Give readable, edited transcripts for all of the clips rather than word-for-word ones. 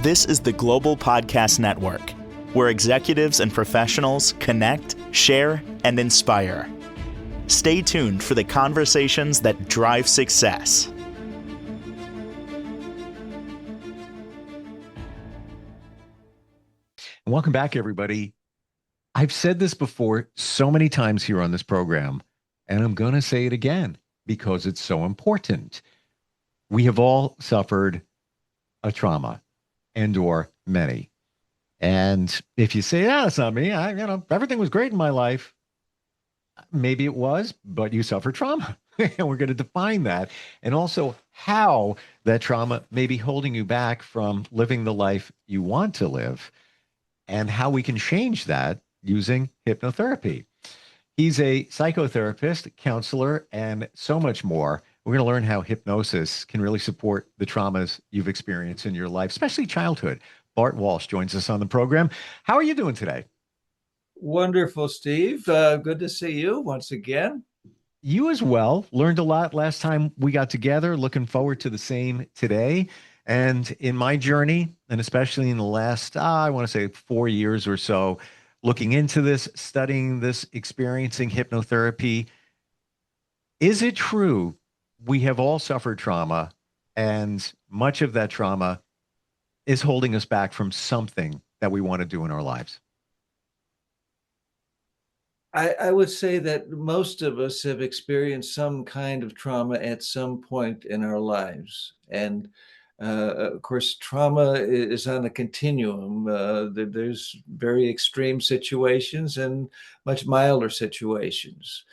This is the Global Podcast Network, where executives and professionals connect, share, and inspire. Stay tuned for the conversations that drive success. Welcome back, everybody. I've said this before so many times here on this program, and I'm going to say it again because it's so important. We have all suffered a trauma and or many. And if you say, yeah, that's not me, everything was great in my life. Maybe it was, but you suffered trauma. And we're going to define that. And also how that trauma may be holding you back from living the life you want to live and how we can change that using hypnotherapy. He's a psychotherapist, counselor, and so much more. We're going to learn how hypnosis can really support the traumas you've experienced in your life, especially childhood. Bart Walsh joins us on the program. How are you doing today? Wonderful, Steve. Good to see you once again. You as well. Learned a lot last time we got together. Looking forward to the same today. And in my journey, and especially in the last, I want to say 4 years or so, looking into this, studying this, experiencing hypnotherapy, is it true we have all suffered trauma, and much of that trauma is holding us back from something that we want to do in our lives? I would say that most of us have experienced some kind of trauma at some point in our lives. And of course, trauma is on a continuum. There's very extreme situations and much milder situations.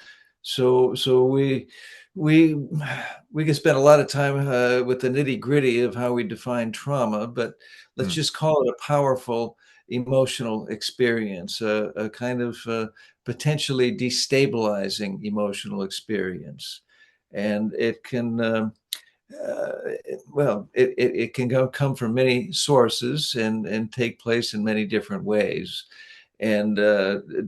So we can spend a lot of time with the nitty gritty of how we define trauma, but let's just call it a powerful emotional experience, a kind of potentially destabilizing emotional experience. And it can, it can come from many sources and take place in many different ways. And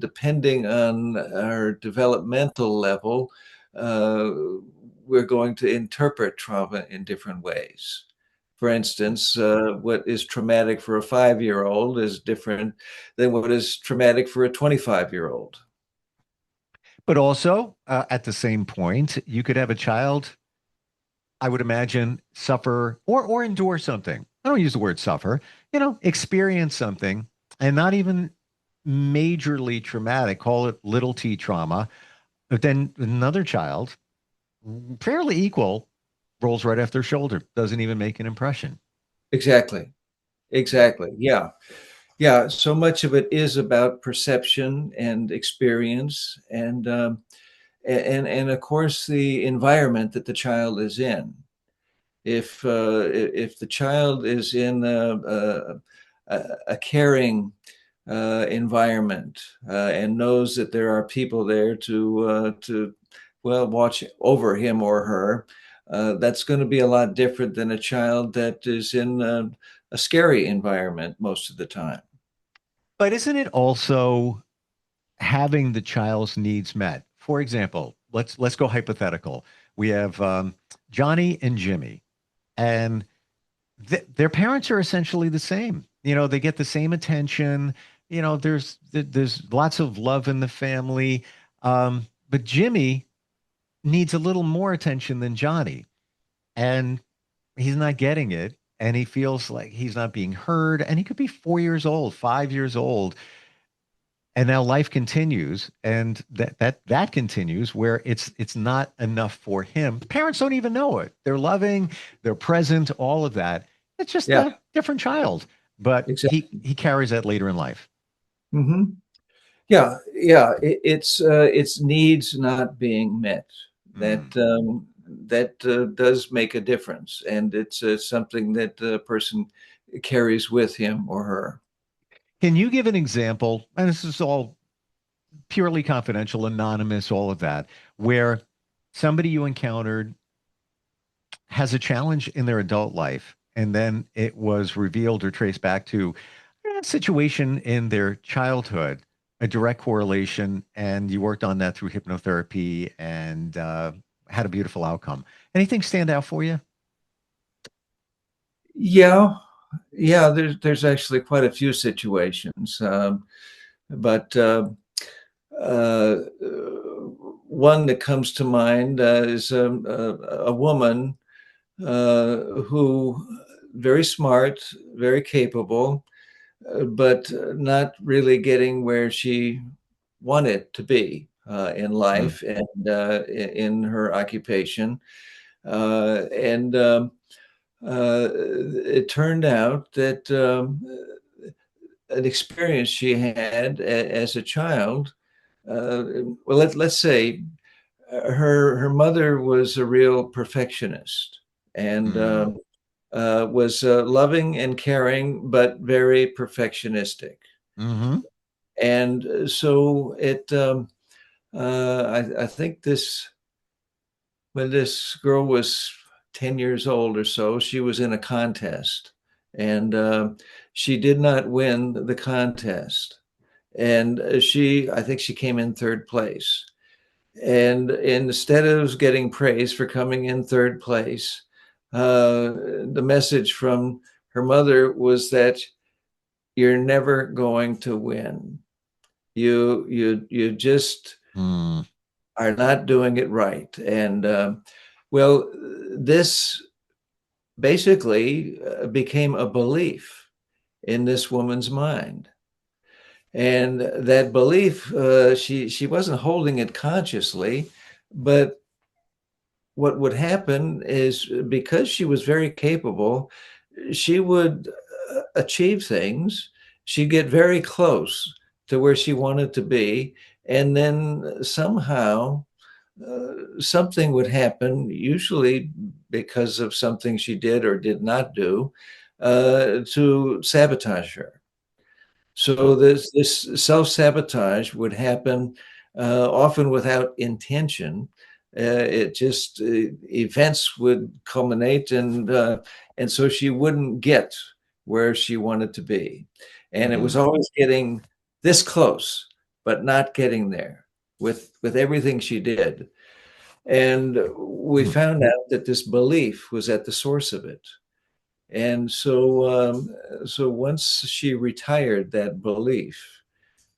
depending on our developmental level, we're going to interpret trauma in different ways. For instance, what is traumatic for a 5-year-old is different than what is traumatic for a 25-year-old. But also, at the same point, you could have a child, I would imagine, suffer or endure something. I don't use the word suffer, experience something, and not even majorly traumatic, call it little t trauma. But then another child, fairly equal, rolls right off their shoulder, doesn't even make an impression. Exactly. Yeah. Yeah. So much of it is about perception and experience, and of course the environment that the child is in. If the child is in a caring environment and knows that there are people there to watch over him or her, that's going to be a lot different than a child that is in a scary environment most of the time. But isn't it also having the child's needs met? For example, let's go hypothetical. We have Johnny and Jimmy, and their parents are essentially the same. They get the same attention. There's lots of love in the family, but Jimmy needs a little more attention than Johnny, and he's not getting it, and he feels like he's not being heard, and he could be 4 years old, 5 years old, and now life continues, and that continues where it's not enough for him. Parents don't even know it. They're loving, they're present, all of that. It's just a different child, but Exactly. he carries that later in life. Mm-hmm. Yeah. It's needs not being met that does make a difference, and it's something that the person carries with him or her. Can you give an example? And this is all purely confidential, anonymous, all of that, where somebody you encountered has a challenge in their adult life, and then it was revealed or traced back to a situation in their childhood, a direct correlation, and you worked on that through hypnotherapy and had a beautiful outcome. Anything stand out for you? Yeah. Yeah, there's actually quite a few situations, but uh, one that comes to mind is a woman who very smart, very capable, but not really getting where she wanted to be in Mm, life and in her occupation. And It turned out that an experience she had as a child, well, let's say her mother was a real perfectionist and mm, was loving and caring, but very perfectionistic. hmm And so I think when this girl was 10 years old or so, she was in a contest and she did not win the contest. And I think she came in third place. And instead of getting praise for coming in third place, the message from her mother was that you're never going to win. You just mm. are not doing it right. And well, this basically became a belief in this woman's mind. And that belief, she wasn't holding it consciously, but what would happen is because she was very capable, she would achieve things. She'd get very close to where she wanted to be. And then somehow something would happen, usually because of something she did or did not do, to sabotage her. So this self-sabotage would happen often without intention. It just events would culminate, and so she wouldn't get where she wanted to be, and it was Mm. always getting this close, but not getting there with everything she did. And we Mm. found out that this belief was at the source of it. And so once she retired that belief,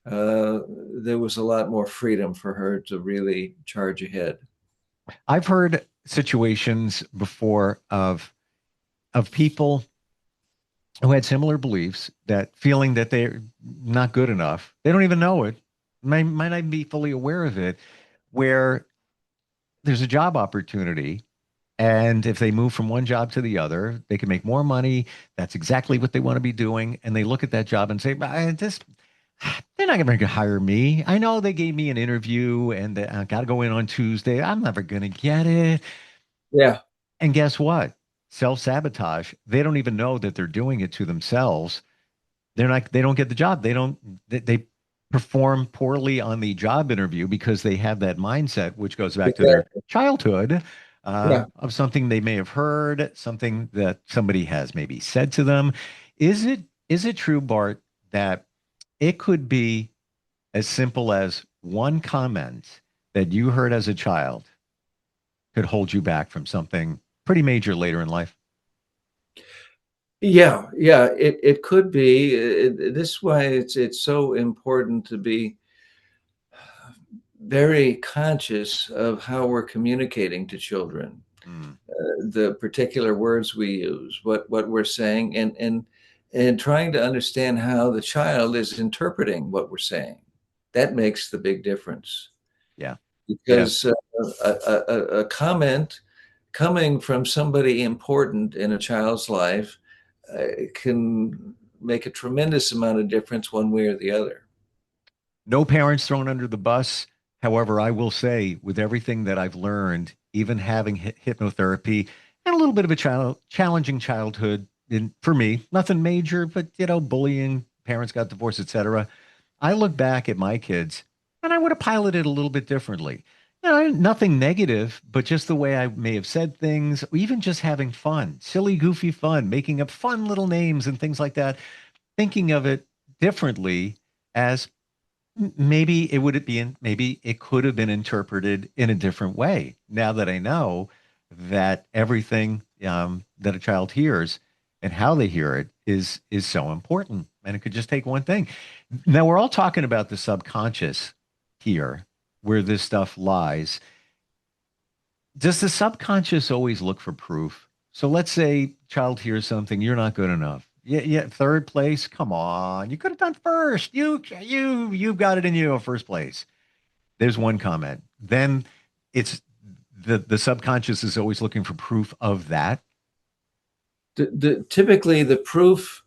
there was a lot more freedom for her to really charge ahead. I've heard situations before of people who had similar beliefs that feeling that they're not good enough. They don't even know it. Might not even be fully aware of it, where there's a job opportunity. And if they move from one job to the other, they can make more money. That's exactly what they want to be doing. And they look at that job and say, this, they're not going to hire me. I know they gave me an interview and I got to go in on Tuesday. I'm never going to get it. Yeah, And guess what? Self-sabotage. They don't even know that they're doing it to themselves. They don't get the job. They perform poorly on the job interview because they have that mindset, which goes back to their exactly. childhood, Yeah. of something they may have heard, something that somebody has maybe said to them. Is it true, Bart, that it could be as simple as one comment that you heard as a child could hold you back from something pretty major later in life? Yeah, it could be. This is why it's so important to be very conscious of how we're communicating to children, Mm, the particular words we use, what we're saying, and trying to understand how the child is interpreting what we're saying. That makes the big difference yeah. Yeah. because a comment coming from somebody important in a child's life can make a tremendous amount of difference one way or the other. No parents thrown under the bus. However, I will say, with everything that I've learned, even having hypnotherapy and a little bit of a challenging childhood, for me, nothing major, but bullying, parents got divorced, etc. I look back at my kids, and I would have piloted a little bit differently. Nothing negative, but just the way I may have said things, or even just having fun, silly, goofy fun, making up fun little names and things like that, thinking of it differently as maybe it would be maybe it could have been interpreted in a different way. Now that I know that everything that a child hears and how they hear it is so important. And it could just take one thing. Now we're all talking about the subconscious here, where this stuff lies. Does the subconscious always look for proof? So let's say child hears something, you're not good enough. Yeah, yeah, third place. Come on, you could have done first. You've got it in you first place. There's one comment. Then it's the subconscious is always looking for proof of that. Typically the proof,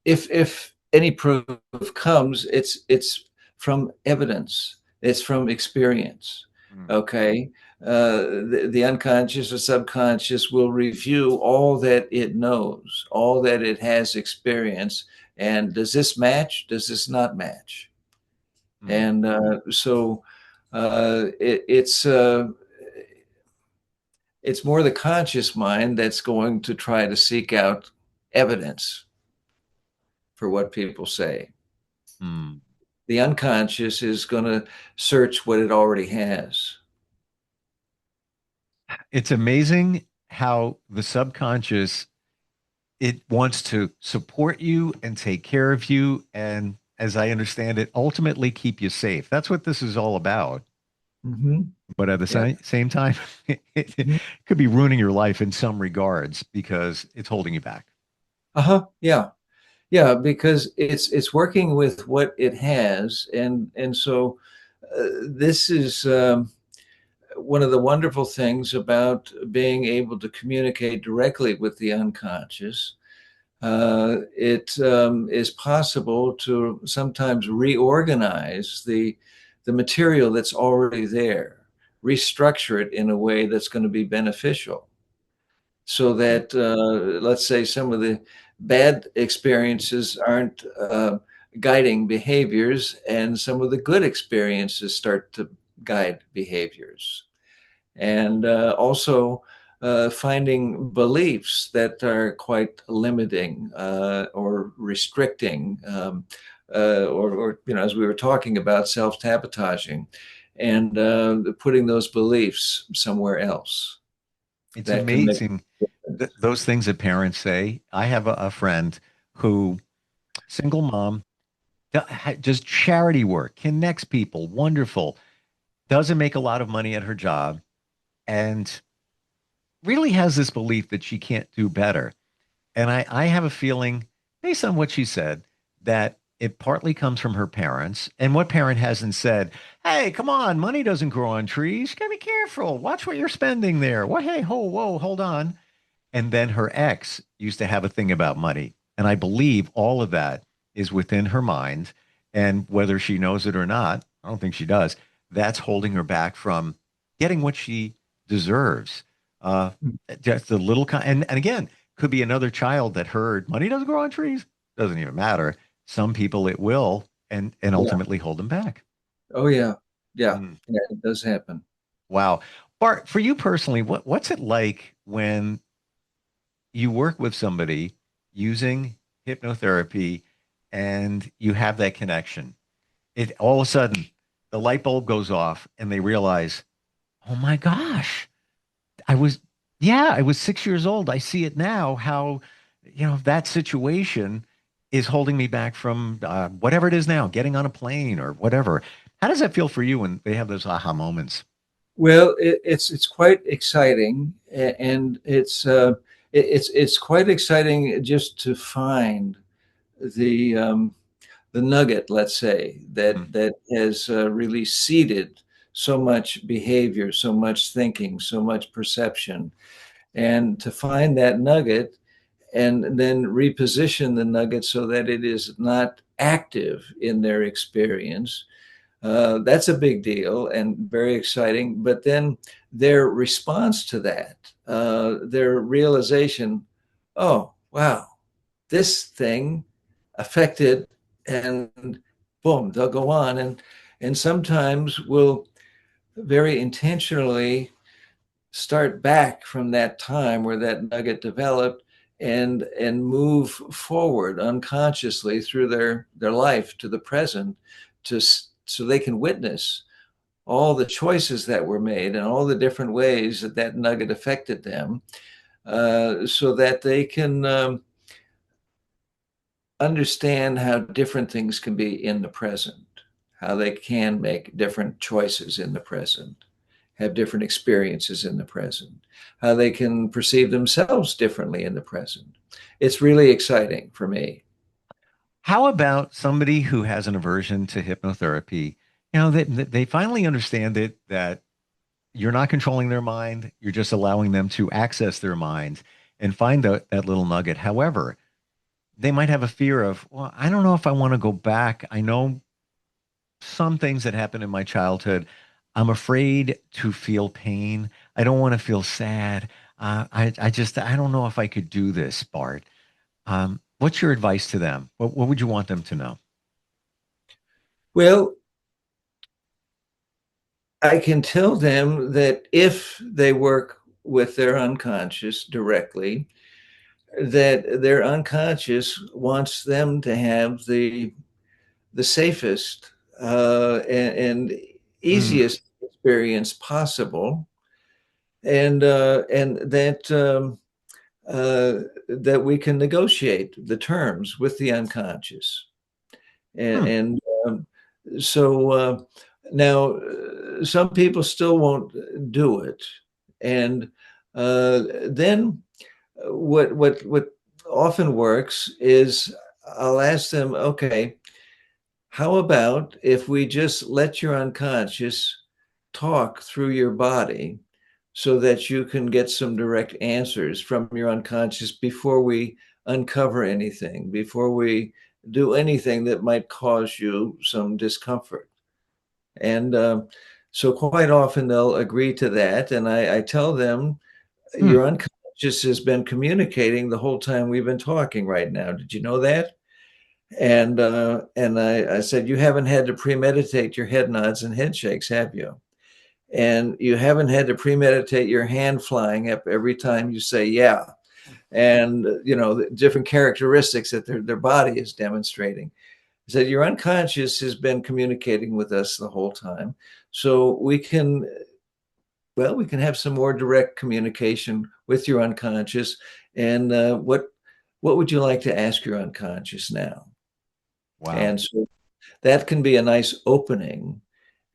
if any proof comes, it's from evidence, it's from experience. Mm. Okay. The unconscious or subconscious will review all that it knows, all that it has experienced, and does this match, does this not match? Mm. And so it's more the conscious mind that's going to try to seek out evidence for what people say. Mm. The unconscious is going to search what it already has. It's amazing how the subconscious, it wants to support you and take care of you, and as I understand it, ultimately keep you safe. That's what this is all about. Mm-hmm. But at the Yeah. same time, it Mm-hmm. could be ruining your life in some regards because it's holding you back. Uh-huh. Yeah. Yeah, because it's working with what it has, and so this is one of the wonderful things about being able to communicate directly with the unconscious. It is possible to sometimes reorganize the material that's already there, restructure it in a way that's going to be beneficial, so Mm. that let's say some of the bad experiences aren't guiding behaviors, and some of the good experiences start to guide behaviors. And also finding beliefs that are quite limiting or restricting, or as we were talking about, self-sabotaging, and putting those beliefs somewhere else It's that can make amazing a difference. those things that parents say. I have a friend who, single mom, just charity work, connects people, wonderful, doesn't make a lot of money at her job, and really has this belief that she can't do better. And I have a feeling, based on what she said, that it partly comes from her parents. And what parent hasn't said, hey, come on, money doesn't grow on trees. You gotta be careful. Watch what you're spending there. What? Hey, whoa, hold on. And then her ex used to have a thing about money. And I believe all of that is within her mind. And whether she knows it or not, I don't think she does, that's holding her back from getting what she deserves. Uh, just a little, and again, could be another child that heard money doesn't grow on trees. Doesn't even matter. Some people it will, and Yeah. ultimately hold them back. Oh, yeah. Yeah. Mm. Yeah, it does happen. Wow. Bart, for you personally, what's it like when you work with somebody using hypnotherapy and you have that connection? It all of a sudden the light bulb goes off and they realize, oh my gosh, I was, yeah, I was 6 years old. I see it now, how, that situation is holding me back from whatever it is now, getting on a plane or whatever. How does that feel for you when they have those aha moments? Well, it's quite exciting, and it's quite exciting just to find the the nugget, let's say, Mm. that has really seeded so much behavior, so much thinking, so much perception, and to find that nugget and then reposition the nugget so that it is not active in their experience. That's a big deal and very exciting. But then their response to that, their realization, oh, wow, this thing affected, and boom, they'll go on. And sometimes we'll very intentionally start back from that time where that nugget developed, and move forward unconsciously through their life to the present, to so they can witness all the choices that were made and all the different ways that that nugget affected them, so that they can understand how different things can be in the present, how they can make different choices in the present, have different experiences in the present, how they can perceive themselves differently in the present. It's really exciting for me. How about somebody who has an aversion to hypnotherapy? You know, they finally understand it, that you're not controlling their mind. You're just allowing them to access their minds and find that little nugget. However, they might have a fear of, well, I don't know if I want to go back. I know some things that happened in my childhood. I'm afraid to feel pain. I don't want to feel sad. I don't know if I could do this, Bart. What's your advice to them? What would you want them to know? Well, I can tell them that if they work with their unconscious directly, that their unconscious wants them to have the safest and Mm, easiest experience possible, and that we can negotiate the terms with the unconscious, and, hmm, and so now some people still won't do it, and then what often works is I'll ask them, okay, how about if we just let your unconscious talk through your body so that you can get some direct answers from your unconscious before we uncover anything, before we do anything that might cause you some discomfort? And so quite often they'll agree to that. And I tell them, hmm. your unconscious has been communicating the whole time we've been talking right now. Did you know that? And I said, you haven't had to premeditate your head nods and head shakes, have you? And you haven't had to premeditate your hand flying up every time you say yeah, and the different characteristics that their body is demonstrating. I said, your unconscious has been communicating with us the whole time, so we can have some more direct communication with your unconscious. And what would you like to ask your unconscious now? Wow. And so that can be a nice opening.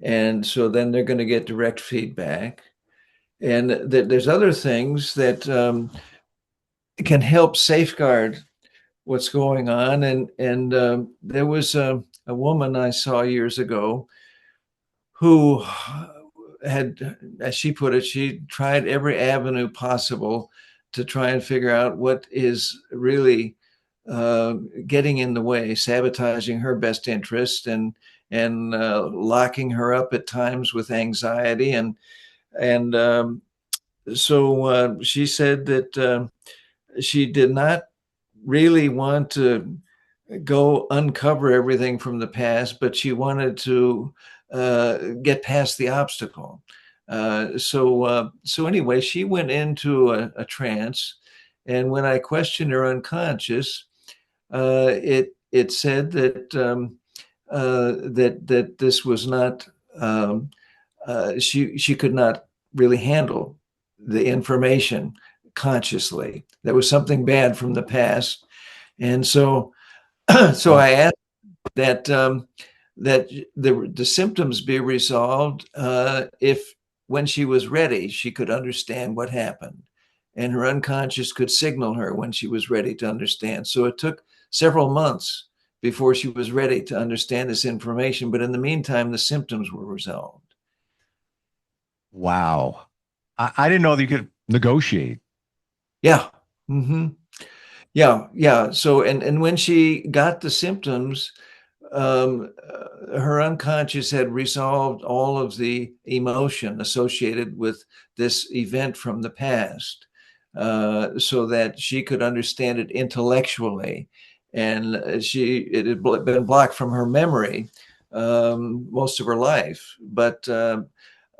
And so then they're going to get direct feedback. And there's other things that can help safeguard what's going on. And there was a woman I saw years ago who had, as she put it, she tried every avenue possible to try and figure out what is really uh, getting in the way, sabotaging her best interest, and locking her up at times with anxiety. And so she said that she did not really want to go uncover everything from the past, but she wanted to get past the obstacle. So anyway, she went into a trance, and when I questioned her unconscious, it said that this was not, she could not really handle the information consciously. There was something bad from the past, and so Wow. I asked that that the symptoms be resolved if when she was ready, she could understand what happened, and her unconscious could signal her when she was ready to understand. So it took several months before she was ready to understand this information, but in the meantime, the symptoms were resolved. Wow. I didn't know that you could negotiate. Yeah. Hmm. Yeah, yeah. So, and when she got the symptoms, her unconscious had resolved all of the emotion associated with this event from the past, so that she could understand it intellectually, and it had been blocked from her memory most of her life. But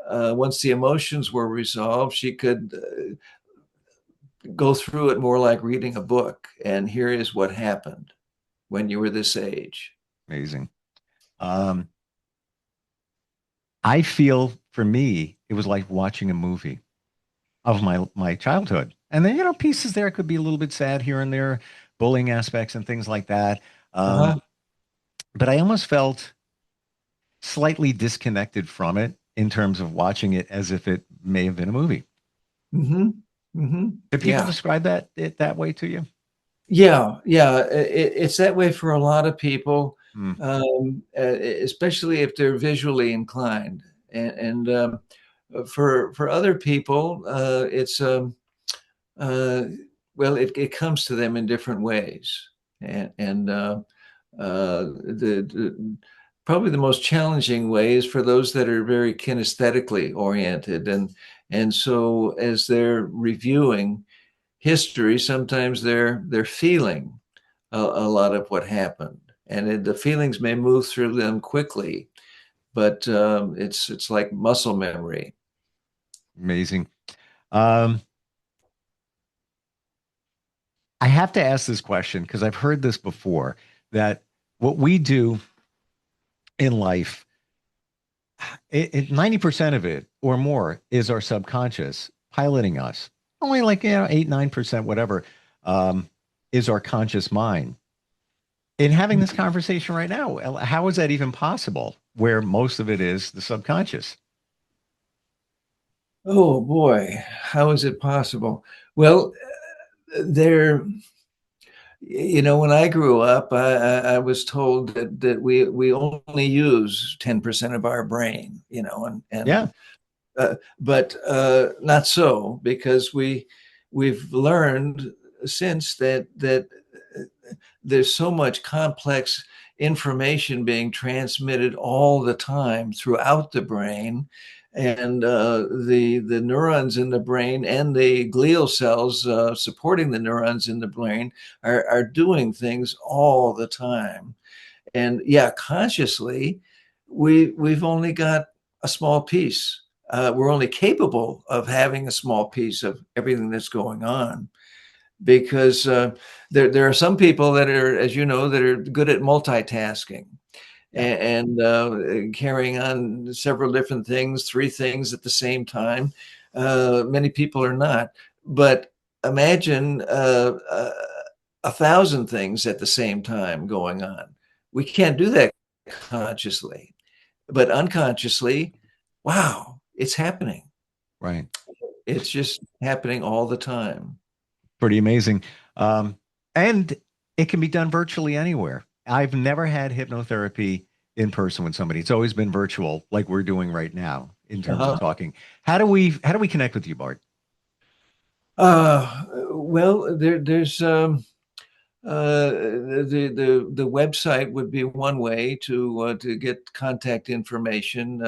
once the emotions were resolved, she could go through it more like reading a book. And here is what happened when you were this age. Amazing. Um, I feel for me, it was like watching a movie of my childhood. And then, pieces there could be a little bit sad here and there, bullying aspects and things like that. Uh-huh. But I almost felt slightly disconnected from it in terms of watching it as if it may have been a movie. Mm-hmm. Mm-hmm. Do people Yeah. describe that way to you? Yeah. Yeah. It's that way for a lot of people, Hmm. especially if they're visually inclined. And for other people, it's uh, well, it comes to them in different ways, and probably the most challenging way is for those that are very kinesthetically oriented, and so as they're reviewing history, sometimes they're feeling a lot of what happened, and the feelings may move through them quickly, but it's like muscle memory. Amazing. Um, I have to ask this question because I've heard this before that what we do in life, 90% of it or more is our subconscious piloting us. Only like, 8, 9%, whatever, um, is our conscious mind. In having this conversation right now, how is that even possible where most of it is the subconscious? Oh boy, how is it possible? Well, there, when I grew up, I was told that we only use 10% of our brain, Yeah, but not so, because we've learned since that there's so much complex information being transmitted all the time throughout the brain, and the neurons in the brain and the glial cells supporting the neurons in the brain are doing things all the time. And yeah, consciously, we've only got a small piece. We're only capable of having a small piece of everything that's going on, because there are some people that are, as you know, that are good at multitasking yeah, and carrying on several different things, three things at the same time. Many people are not, but imagine 1,000 things at the same time going on. We can't do that consciously, but unconsciously, wow, it's happening. right. It's just happening all the time. Pretty amazing. Um, and it can be done virtually anywhere. I've never had hypnotherapy in person with somebody. It's always been virtual, like we're doing right now in terms of Uh-huh. talking. How do we connect with you, Bart? Well, there's the website would be one way to get contact information.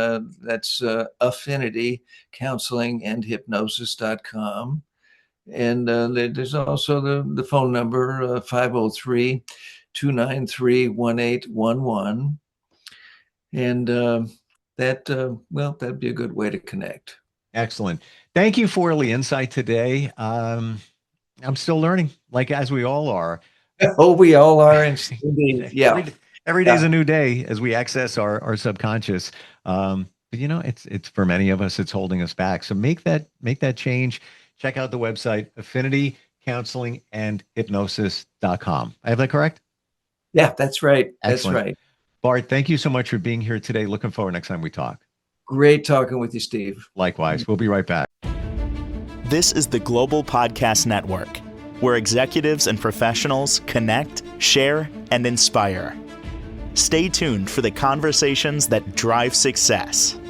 That's Affinity Counseling and Hypnosis.com. And there's also the phone number 503 And well, that'd be a good way to connect. Excellent. Thank you for the insight today. I'm still learning, like as we all are. Oh, we all are indeed. Yeah. Every day Yeah. is a new day as we access our subconscious. But it's for many of us, it's holding us back. So make that change. Check out the website, Affinity Counseling and Hypnosis.com. I have that correct? Yeah, that's right. That's Excellent. right. Bart, thank you so much for being here today. Looking forward next time we talk. Great talking with you, Steve. Likewise. We'll be right back. This is the Global Podcast Network, where executives and professionals connect, share, and inspire. Stay tuned for the conversations that drive success.